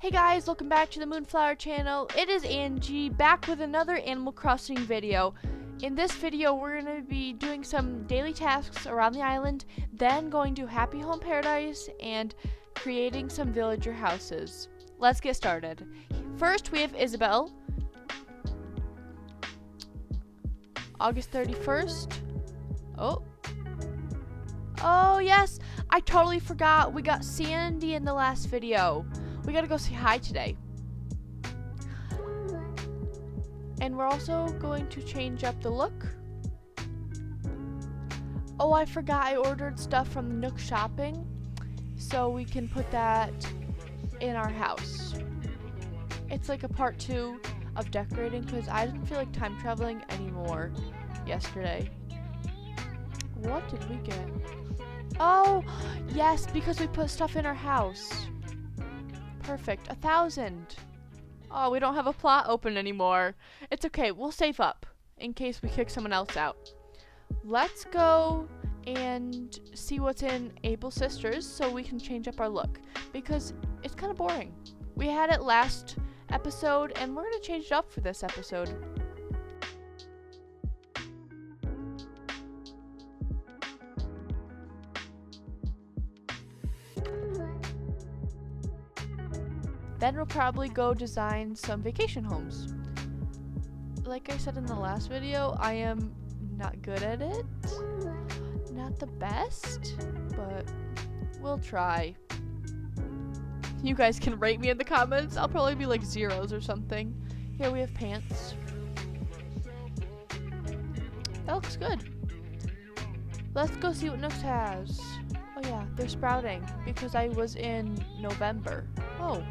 Hey guys, welcome back to the Moonflower channel. It is Angie back with another Animal Crossing video. In this video, we're going to be doing some daily tasks around the island, then going to Happy Home Paradise and creating some villager houses. Let's get started. First, we have Isabelle. August 31st. Oh yes, I totally forgot. We got Sandy in the last video. We gotta go say hi today. And we're also going to change up the look. Oh, I forgot I ordered stuff from Nook Shopping, so we can put that in our house. It's like a part 2 of decorating because I didn't feel like time traveling anymore yesterday. What did we get? Oh, yes, because we put stuff in our house. Perfect. 1,000. Oh, we don't have a plot open anymore. It's okay. We'll save up in case we kick someone else out. Let's go and see what's in Able Sisters so we can change up our look because it's kind of boring. We had it last episode and we're going to change it up for this episode. Then we'll probably go design some vacation homes. Like I said in the last video, I am not good at it. Not the best, but we'll try. You guys can rate me in the comments. I'll probably be like zeros or something. Here we have pants. That looks good. Let's go see what Nooks has. Oh yeah, they're sprouting because I was in November. Oh.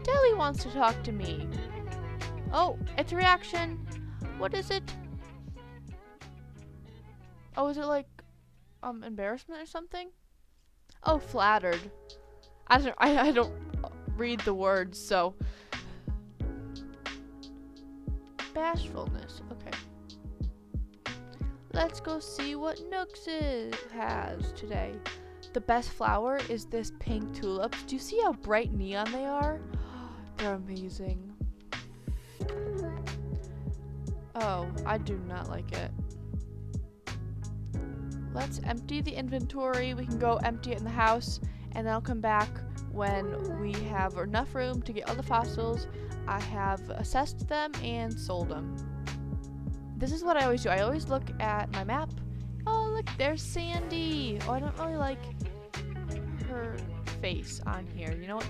Deli wants to talk to me. Oh, it's a reaction. What is it? Oh, is it like embarrassment or something? Oh, flattered. I don't read the words, so bashfulness. Okay. Let's go see what Nooks has today. The best flower is this pink tulips. Do you see how bright neon they are? They're amazing. Oh, I do not like it. Let's empty the inventory. We can go empty it in the house, and then I'll come back when we have enough room to get all the fossils. I have assessed them and sold them. This is what I always do. I always look at my map. Oh, look, there's Sandy. Oh, I don't really like her face on here. You know what?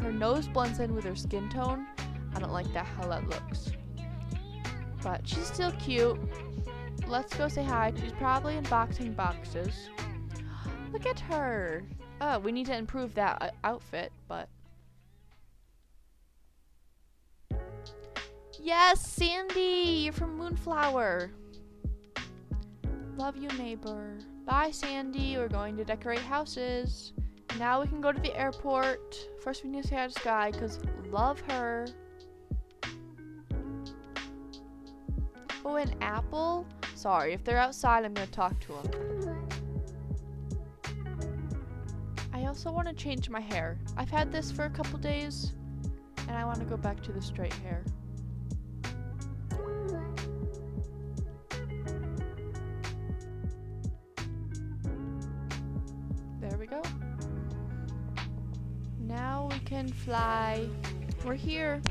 Her nose blends in with her skin tone. I don't like that how that looks. But she's still cute. Let's go say hi. She's probably unboxing boxes. Look at her. Oh, we need to improve that outfit, but yes, Sandy, you're from Moonflower. Love you, neighbor. Bye, Sandy. We're going to decorate houses. Now we can go to the airport. First we need to say hi to Sky because love her. Oh, an apple? Sorry, if they're outside, I'm going to talk to them. I also want to change my hair. I've had this for a couple days, and I want to go back to the straight hair. There we go. Now we can fly. We're here.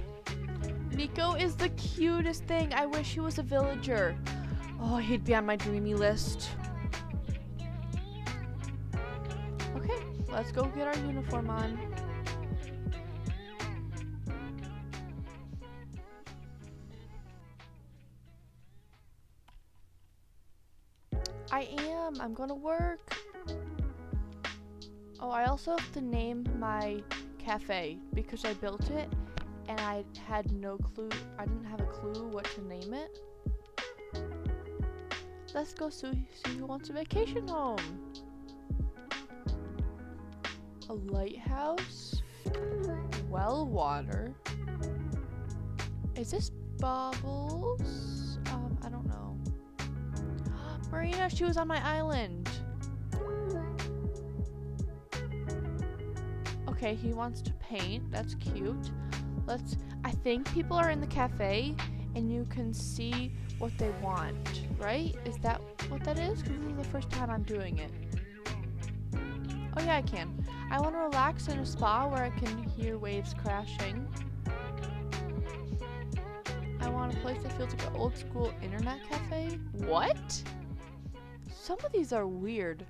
Nico is the cutest thing. I wish he was a villager. Oh, he'd be on my dreamy list. Okay, let's go get our uniform on. I'm gonna work. Oh, I also have to name my cafe because I built it and I had no clue. I didn't have a clue what to name it. Let's go see who wants a vacation home. A lighthouse. Well water. Is this Bubbles? I don't know. Marina, she was on my island. Okay, he wants to paint. That's cute. I think people are in the cafe and you can see what they want, right? Is that what that is? Because this is the first time I'm doing it. Oh yeah, I can. I want to relax in a spa where I can hear waves crashing. I want a place that feels like an old school internet cafe. What? Some of these are weird.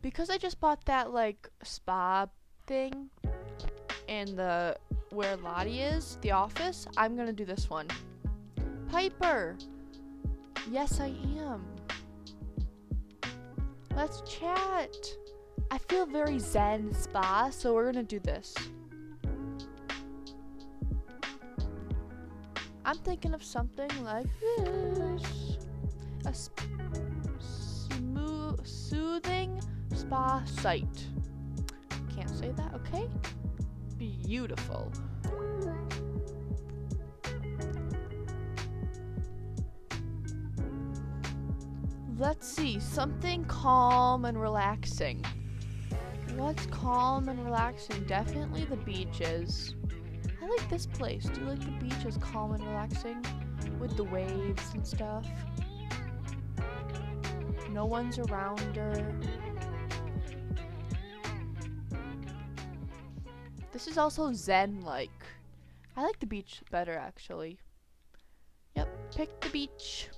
Because I just bought that like spa thing and the where Lottie is, the office, I'm gonna do this one. Piper! Yes, I am. Let's chat. I feel very zen spa, so we're gonna do this. I'm thinking of something like this. A soothing spa site. Can't say that, okay? Beautiful. Let's see, something calm and relaxing. What's calm and relaxing? Definitely the beaches. I like this place. Do you like the beaches calm and relaxing? With the waves and stuff. No one's around her. This is also zen-like. I like the beach better, actually. Yep, pick the beach.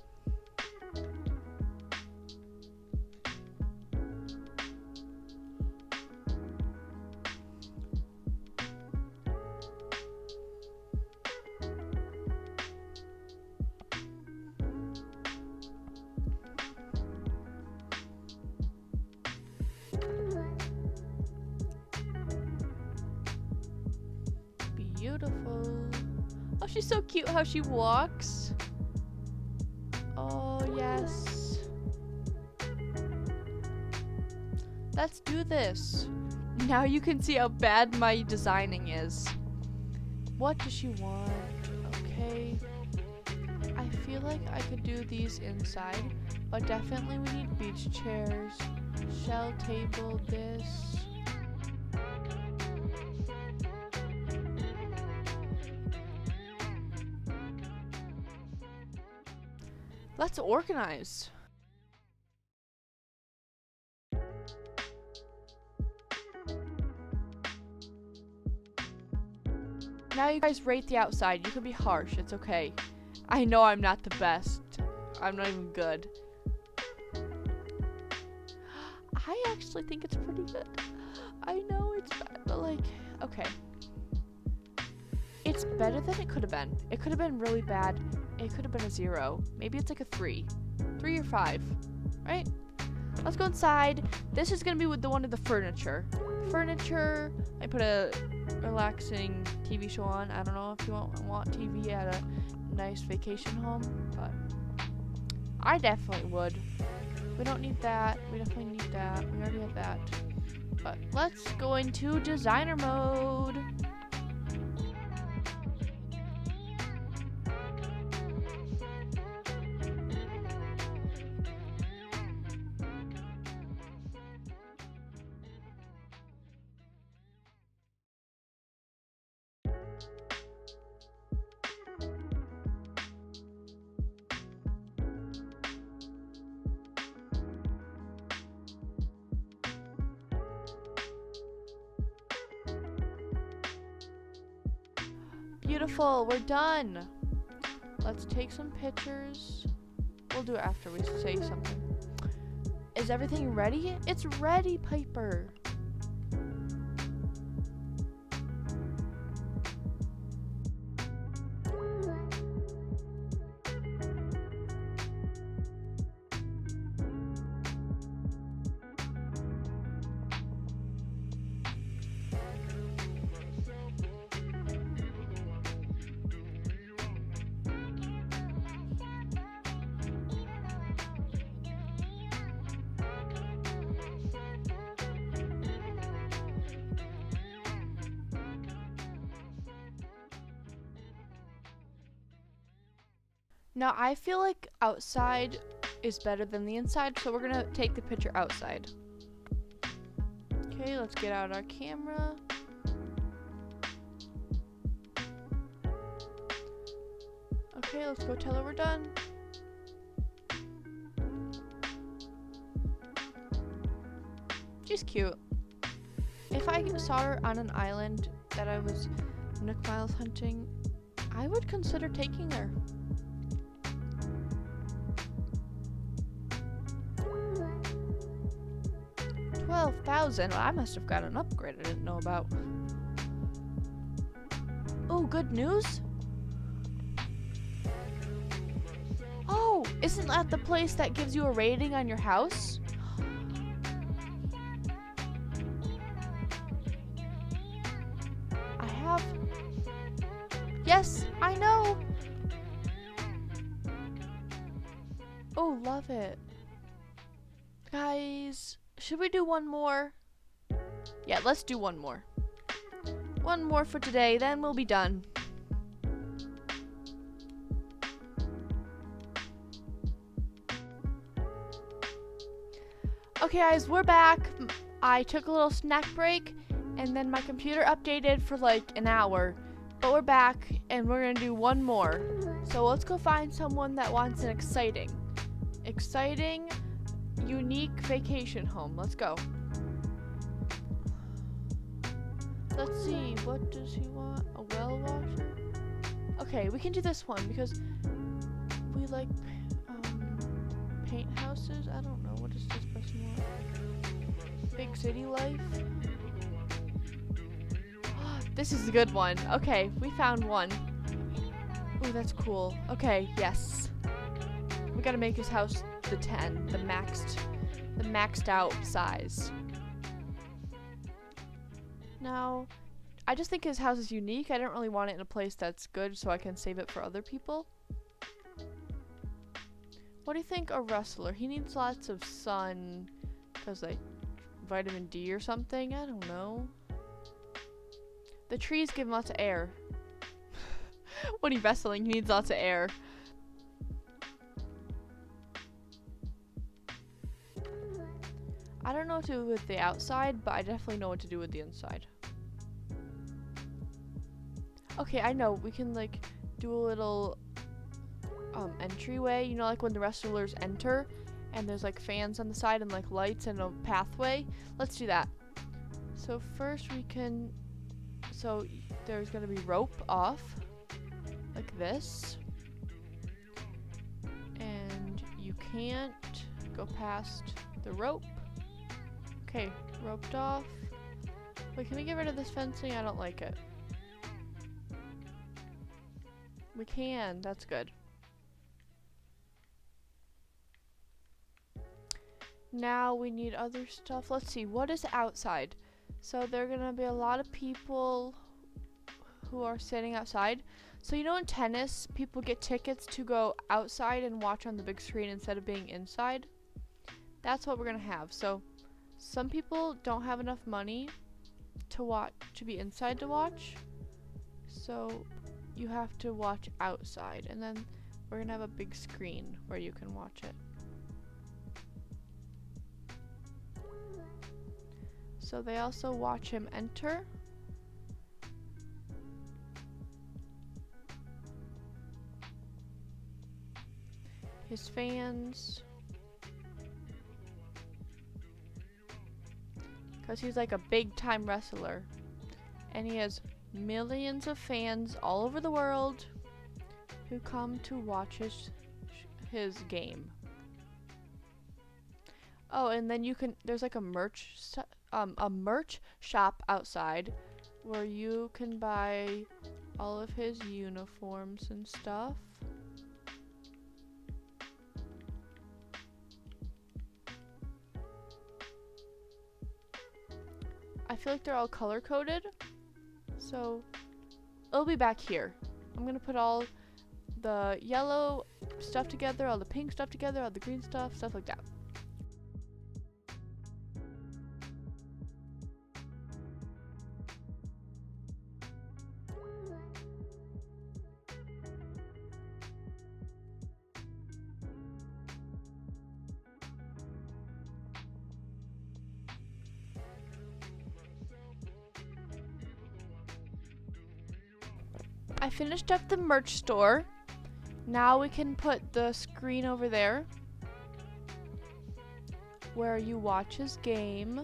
Beautiful. Oh, she's so cute how she walks. Oh, yes. Let's do this. Now you can see how bad my designing is. What does she want? Okay. I feel like I could do these inside, but definitely we need beach chairs, shell table, this. Let's organize. Now you guys rate the outside. You can be harsh. It's okay. I know I'm not the best. I'm not even good. I actually think it's pretty good. I know it's bad, but like, okay. It's better than it could have been. It could have been really bad. It could have been a 0. Maybe it's like a 3. 3 or 5, right? Let's go inside. This is gonna be with the one of the furniture. Furniture. I put a relaxing TV show on. I don't know if you want TV at a nice vacation home, but I definitely would. We don't need that. We definitely need that. We already have that. But let's go into designer mode. Beautiful, we're done. Let's take some pictures. We'll do it after we say something. Is everything ready? It's ready, Piper. Now I feel like outside is better than the inside, so we're gonna take the picture outside. Okay, let's get out our camera. Okay, let's go tell her we're done. She's cute. If I saw her on an island that I was Nook Miles hunting, I would consider taking her. $12,000. Well, I must have got an upgrade I didn't know about. Oh, good news. Oh, isn't that the place that gives you a rating on your house? I have. Yes, I know. Oh, love it. Guys, should we do one more? Yeah, let's do one more. One more for today, then we'll be done. Okay guys, we're back. I took a little snack break and then my computer updated for like an hour. But we're back and we're gonna do one more. So let's go find someone that wants an exciting, unique vacation home. Let's go. Let's see, what does he want? A well washer? Okay, we can do this one because we like paint houses. I don't know, what does this person want? Big city life? This is a good one. Okay, we found one. Ooh, that's cool. Okay, yes. We gotta make his house the 10, the maxed out size. Now, I just think his house is unique. I don't really want it in a place that's good so I can save it for other people. What do you think a wrestler? He needs lots of sun because like vitamin D or something. I don't know. The trees give him lots of air. When he's wrestling, he needs lots of air. I don't know what to do with the outside, but I definitely know what to do with the inside. Okay, I know. We can like do a little entryway. You know, like when the wrestlers enter and there's like fans on the side and like lights and a pathway. Let's do that. So first we can, so there's gonna be rope off like this. And you can't go past the rope. Okay, roped off. Wait, can we get rid of this fencing? I don't like it. We can, that's good. Now we need other stuff. Let's see, what is outside? So there are gonna be a lot of people who are sitting outside. So you know in tennis, people get tickets to go outside and watch on the big screen instead of being inside? That's what we're gonna have. So some people don't have enough money to be inside to watch. So you have to watch outside, and then we're gonna have a big screen where you can watch it. So they also watch him enter. His fans. Because he's like a big time wrestler. And he has millions of fans all over the world who come to watch his game. Oh, and then you can, there's like a merch shop outside where you can buy all of his uniforms and stuff. I feel like they're all color coded, so it'll be back here. I'm gonna put all the yellow stuff together, all the pink stuff together, all the green stuff like that. I finished up the merch store Now we can put the screen over there where you watch his game.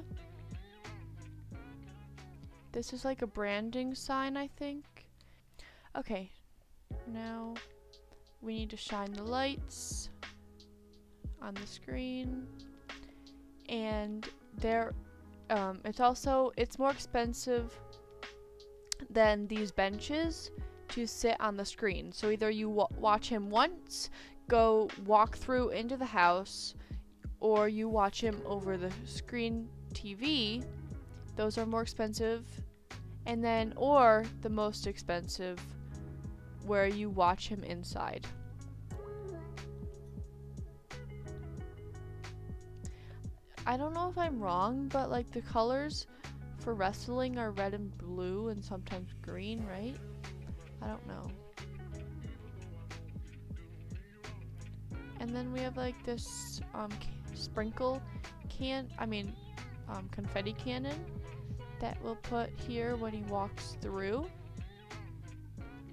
This is like a branding sign, I think. Okay, now we need to shine the lights on the screen. And there, it's more expensive than these benches to sit on the screen. So either you watch him once, go walk through into the house, or you watch him over the screen TV. Those are more expensive. And then, or the most expensive, where you watch him inside. I don't know if I'm wrong, but like the colors for wrestling are red and blue and sometimes green, right? I don't know. And then we have like this confetti cannon that we'll put here when he walks through.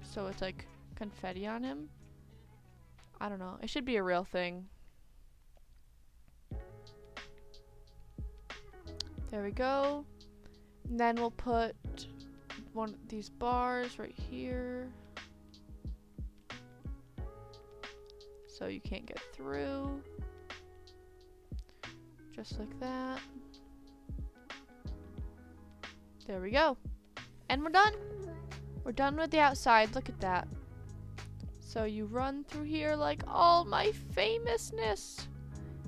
So it's like confetti on him. I don't know. It should be a real thing. There we go. And then we'll put one of these bars right here, so you can't get through. Just like that. There we go. And we're done. We're done with the outside. Look at that. So you run through here like all my famousness.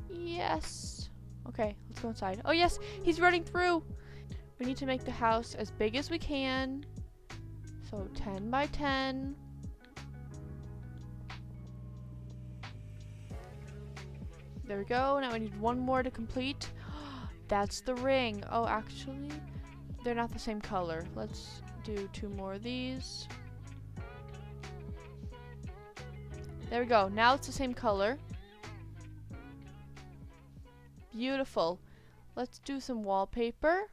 Yes. Okay, let's go inside. Oh yes, he's running through. We need to make the house as big as we can. So 10 by 10. There we go. Now we need one more to complete. That's the ring. Oh, actually, they're not the same color. Let's do 2 more of these. There we go. Now it's the same color. Beautiful. Let's do some wallpaper.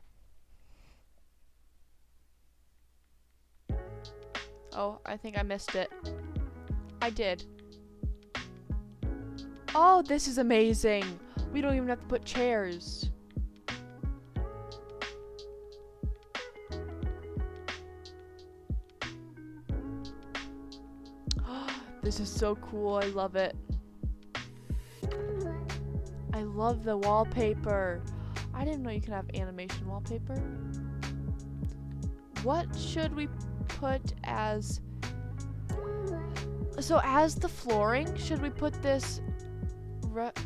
Oh, I think I missed it. I did. Oh, this is amazing. We don't even have to put chairs. This is so cool. I love it. I love the wallpaper. I didn't know you could have animation wallpaper. What should we put as... So as the flooring, should we put this...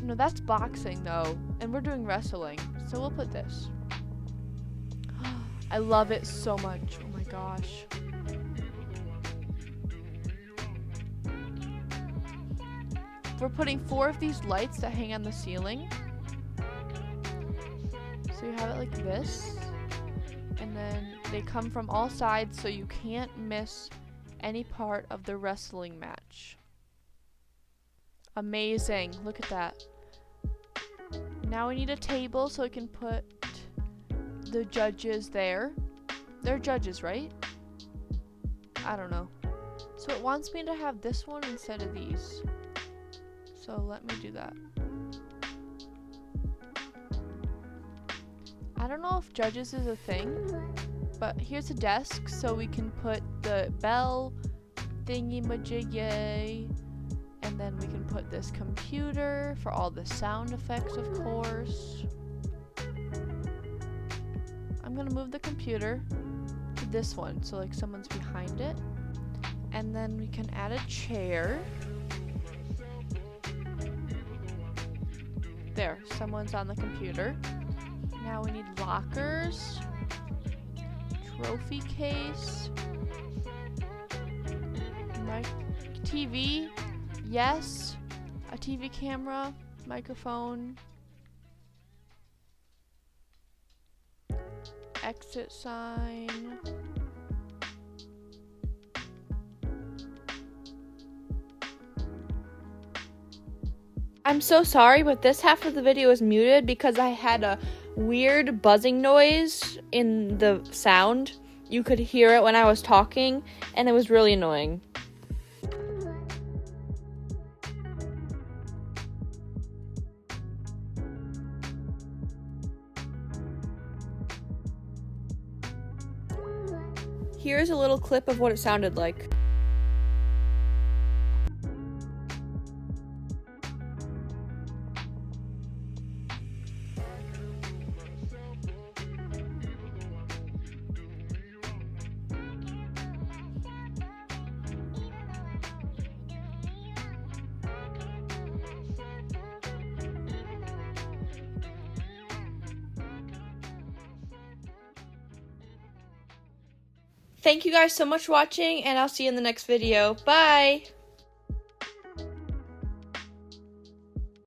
No, that's boxing though. And we're doing wrestling. So we'll put this. I love it so much. Oh my gosh. We're putting 4 of these lights that hang on the ceiling. So you have it like this. And then they come from all sides so you can't miss any part of the wrestling match. Amazing. Look at that. Now we need a table so we can put the judges there. They're judges, right? I don't know. So it wants me to have this one instead of these. So let me do that. I don't know if judges is a thing, but here's a desk so we can put the bell thingy-majiggy, and then we can put this computer for all the sound effects, of course. I'm gonna move the computer to this one so like someone's behind it, and then we can add a chair. There, someone's on the computer. Now we need lockers, trophy case, TV, yes, a TV camera, microphone, exit sign. I'm so sorry, but this half of the video is muted because I had a weird buzzing noise in the sound. You could hear it when I was talking, and it was really annoying. Here's a little clip of what it sounded like. Thank you guys so much for watching, and I'll see you in the next video. Bye!